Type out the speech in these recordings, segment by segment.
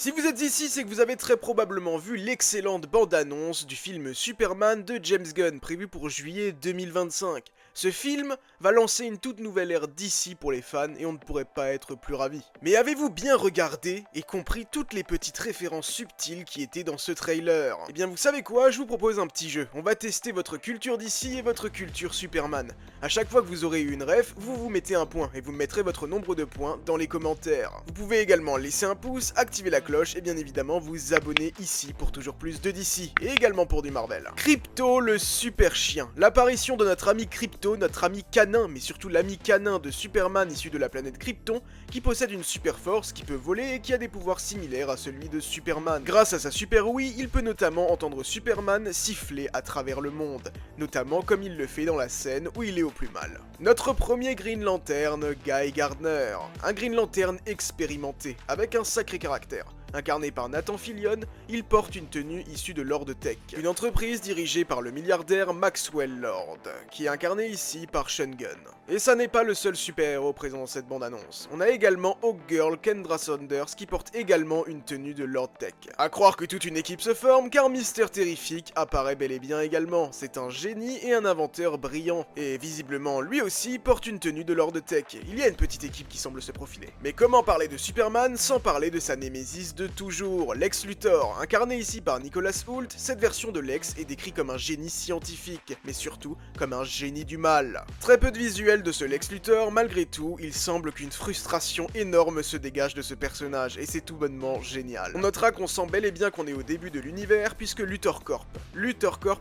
Si vous êtes ici, c'est que vous avez très probablement vu l'excellente bande-annonce du film Superman de James Gunn, prévu pour juillet 2025. Ce film va lancer une toute nouvelle ère d'ici pour les fans et on ne pourrait pas être plus ravis. Mais avez-vous bien regardé et compris toutes les petites références subtiles qui étaient dans ce trailer? Eh bien vous savez quoi, je vous propose un petit jeu. On va tester votre culture d'ici et votre culture Superman. A chaque fois que vous aurez eu une ref, vous vous mettez un point et vous mettrez votre nombre de points dans les commentaires. Vous pouvez également laisser un pouce, activer la cloche et bien évidemment vous abonner ici pour toujours plus de DC et également pour du Marvel. Krypto le super chien. L'apparition de notre ami Krypto, notre ami canin, mais surtout l'ami canin de Superman issu de la planète Krypton, qui possède une super force, qui peut voler et qui a des pouvoirs similaires à celui de Superman. Grâce à sa super ouïe, il peut notamment entendre Superman siffler à travers le monde, notamment comme il le fait dans la scène où il est au plus mal. Notre premier Green Lantern, Guy Gardner. Un Green Lantern expérimenté, avec un sacré caractère. Incarné par Nathan Fillion, il porte une tenue issue de Lord Tech, une entreprise dirigée par le milliardaire Maxwell Lord, qui est incarné ici par Sean Gunn. Et ça n'est pas le seul super-héros présent dans cette bande-annonce. On a également Hawkgirl Kendra Saunders qui porte également une tenue de Lord Tech. À croire que toute une équipe se forme car Mister Terrific apparaît bel et bien également. C'est un génie et un inventeur brillant, et visiblement lui aussi porte une tenue de Lord Tech. Il y a une petite équipe qui semble se profiler. Mais comment parler de Superman sans parler de sa némésis de toujours, Lex Luthor, incarné ici par Nicholas Hoult. Cette version de Lex est décrite comme un génie scientifique, mais surtout comme un génie du mal. Très peu de visuels de ce Lex Luthor, malgré tout, il semble qu'une frustration énorme se dégage de ce personnage, et c'est tout bonnement génial. On notera qu'on sent bel et bien qu'on est au début de l'univers, puisque Luthor Corp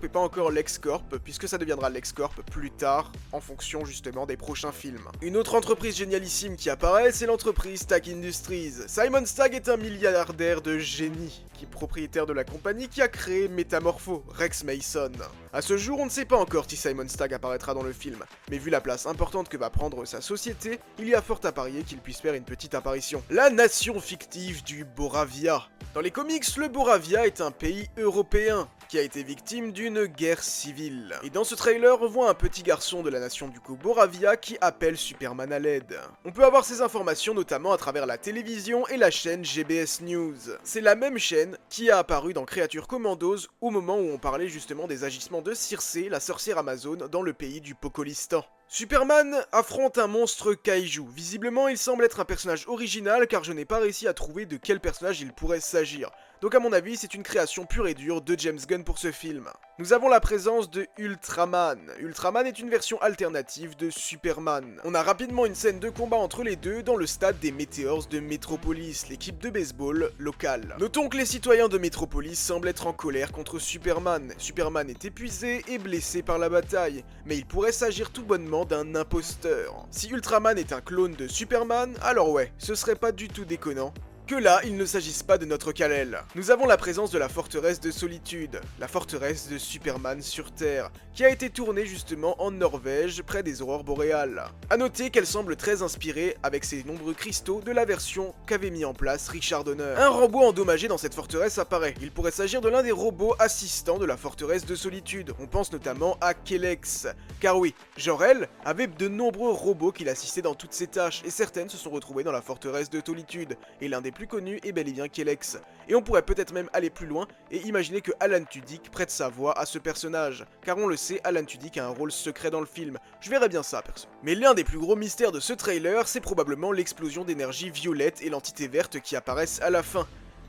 est pas encore Lex Corp, puisque ça deviendra Lex Corp plus tard, en fonction justement des prochains films. Une autre entreprise génialissime qui apparaît, c'est l'entreprise Stark Industries. Simon Stark est un milliardaire de génie, qui est propriétaire de la compagnie qui a créé Métamorpho, Rex Mason. A ce jour, on ne sait pas encore si Simon Stagg apparaîtra dans le film, mais vu la place importante que va prendre sa société, il y a fort à parier qu'il puisse faire une petite apparition. La nation fictive du Boravia. Dans les comics, le Boravia est un pays européen, qui a été victime d'une guerre civile. Et dans ce trailer, on voit un petit garçon de la nation du coup Boravia qui appelle Superman à l'aide. On peut avoir ces informations notamment à travers la télévision et la chaîne GBS News. C'est la même chaîne qui a apparu dans Creature Commandos au moment où on parlait justement des agissements de Circé, la sorcière amazone, dans le pays du Pocolistan. Superman affronte un monstre kaiju. Visiblement, il semble être un personnage original car je n'ai pas réussi à trouver de quel personnage il pourrait s'agir. Donc à mon avis, c'est une création pure et dure de James Gunn pour ce film. Nous avons la présence de Ultraman. Ultraman est une version alternative de Superman. On a rapidement une scène de combat entre les deux dans le stade des Meteors de Metropolis, l'équipe de baseball locale. Notons que les citoyens de Metropolis semblent être en colère contre Superman. Superman est épuisé et blessé par la bataille, mais il pourrait s'agir tout bonnement d'un imposteur. Si Ultraman est un clone de Superman, alors ouais, ce serait pas du tout déconnant que là, il ne s'agisse pas de notre Kal-El. Nous avons la présence de la forteresse de Solitude, la forteresse de Superman sur Terre, qui a été tournée justement en Norvège, près des aurores boréales. A noter qu'elle semble très inspirée, avec ses nombreux cristaux, de la version qu'avait mis en place Richard Donner. Un robot endommagé dans cette forteresse apparaît. Il pourrait s'agir de l'un des robots assistants de la forteresse de Solitude. On pense notamment à Kelex. Car oui, Jor-El avait de nombreux robots qui l'assistaient dans toutes ses tâches, et certaines se sont retrouvées dans la forteresse de Solitude, et l'un des plus connu est bel et bien Kelex. Et on pourrait peut-être même aller plus loin et imaginer que Alan Tudyk prête sa voix à ce personnage, car on le sait, Alan Tudyk a un rôle secret dans le film. Je verrais bien ça, perso. Mais l'un des plus gros mystères de ce trailer, c'est probablement l'explosion d'énergie violette et l'entité verte qui apparaissent à la fin.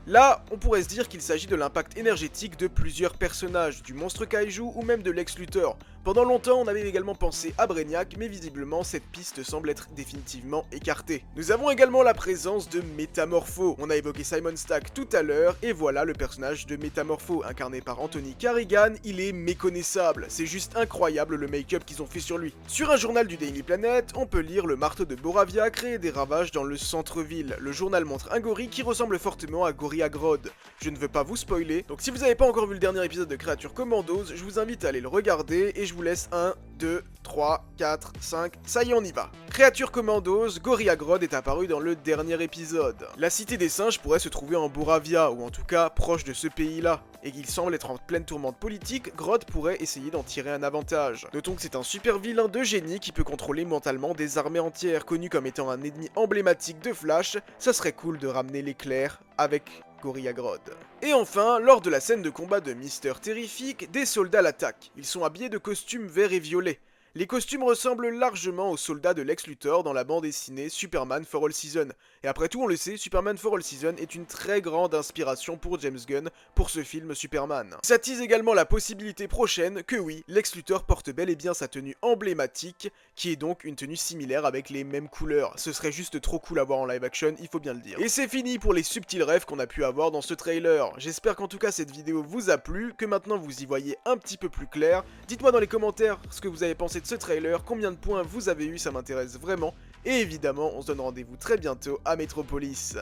Là, on pourrait se dire qu'il s'agit de l'impact énergétique de plusieurs personnages, du monstre kaiju ou même de Lex Luthor. Pendant longtemps, on avait également pensé à Brainiac, mais visiblement, cette piste semble être définitivement écartée. Nous avons également la présence de Métamorpho. On a évoqué Simon Stagg tout à l'heure, et voilà le personnage de Métamorpho, incarné par Anthony Carrigan. Il est méconnaissable, c'est juste incroyable le make-up qu'ils ont fait sur lui. Sur un journal du Daily Planet, on peut lire le marteau de Boravia créer des ravages dans le centre-ville. Le journal montre un gorille qui ressemble fortement à Gorilla Grodd. Je ne veux pas vous spoiler, donc si vous n'avez pas encore vu le dernier épisode de Creature Commandos, je vous invite à aller le regarder, et je vous laisse 1, 2, 3, 4, 5, ça y est on y va. Creature Commandos, Gorilla Grodd est apparu dans le dernier épisode. La cité des singes pourrait se trouver en Boravia, ou en tout cas proche de ce pays-là, et qu'il semble être en pleine tourmente politique, Grodd pourrait essayer d'en tirer un avantage. Notons que c'est un super vilain de génie qui peut contrôler mentalement des armées entières, connu comme étant un ennemi emblématique de Flash. Ça serait cool de ramener l'éclair avec Gorilla Grodd. Et enfin, lors de la scène de combat de Mister Terrific, des soldats l'attaquent. Ils sont habillés de costumes verts et violets. Les costumes ressemblent largement aux soldats de Lex Luthor dans la bande dessinée Superman for All Season. Et après tout, on le sait, Superman for All Season est une très grande inspiration pour James Gunn pour ce film Superman. Ça tease également la possibilité prochaine que oui, Lex Luthor porte bel et bien sa tenue emblématique, qui est donc une tenue similaire avec les mêmes couleurs. Ce serait juste trop cool à voir en live action, il faut bien le dire. Et c'est fini pour les subtils rêves qu'on a pu avoir dans ce trailer. J'espère qu'en tout cas cette vidéo vous a plu, que maintenant vous y voyez un petit peu plus clair. Dites-moi dans les commentaires ce que vous avez pensé de ce trailer, combien de points vous avez eu, ça m'intéresse vraiment. Et évidemment, on se donne rendez-vous très bientôt à Metropolis.